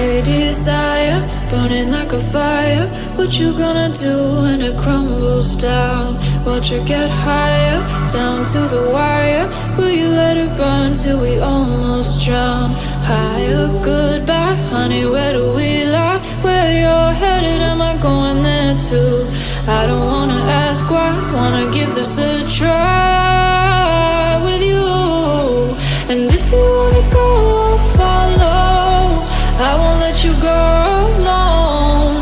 a desire, burning like a fire. What you gonna do when it crumbles down? Watch it get higher, down to the wire. Will you let it burn till we almost drown? Higher, goodbye, honey, where do we lie? Where you're headed, am I going there too? I don't wanna ask why, wanna give this a try with you. And if you wanna go, I'll follow. I won't let you go alone,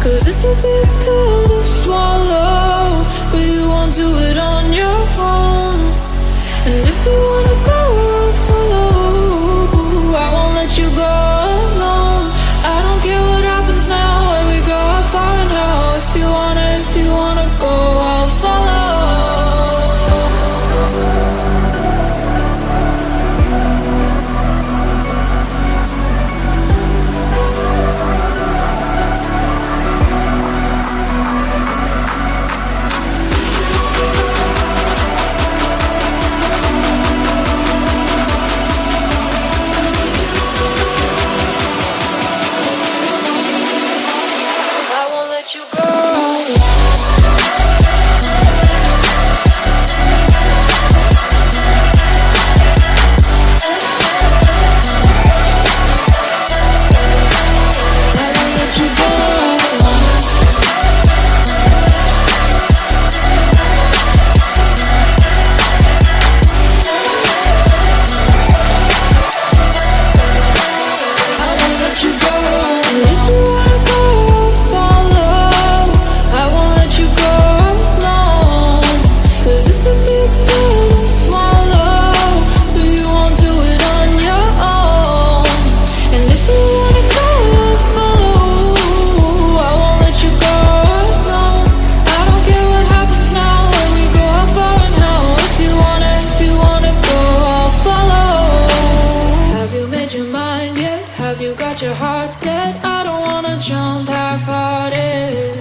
'cause it's a big pill to swallow, but you won't do it on your own. And if you wanna go, I'll follow. I won't let you go alone. I don't care what happens now, where we go, how far and how. If you wanna go, I'll follow. Your heart set, I don't wanna jump half-hearted.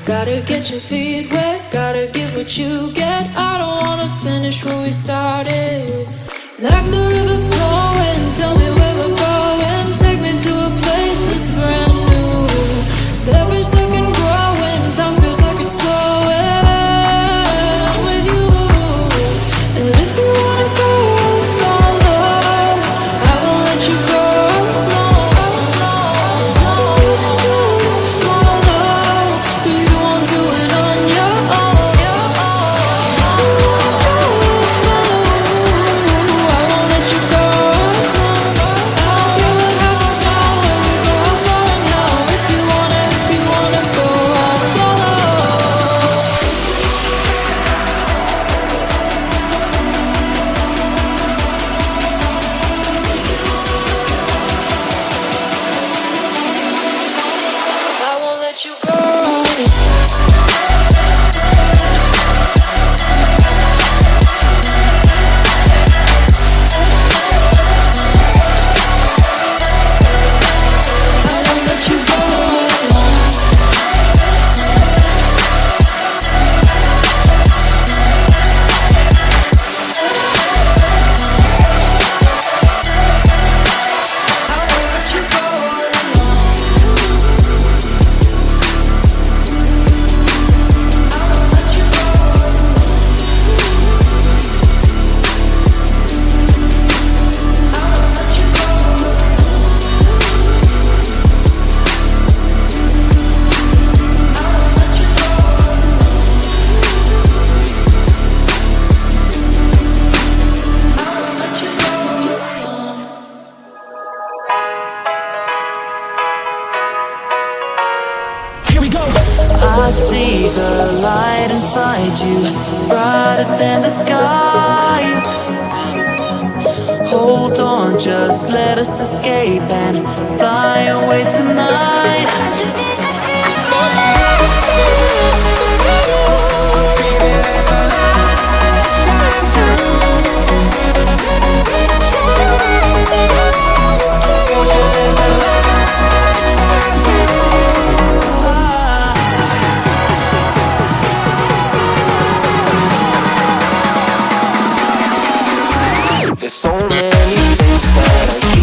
Gotta get your feet wet, gotta give what you get. I don't wanna finish where we started. Like the river flowing, tell me where we're going. Take me to a place that's brand new. With every second growing, time feels like it's slowing with you. And if you wanna go, I'll follow. I won't let you go. I see the light inside you, brighter than the skies. Hold on, just let us escape and fly away tonight. There's so many things that I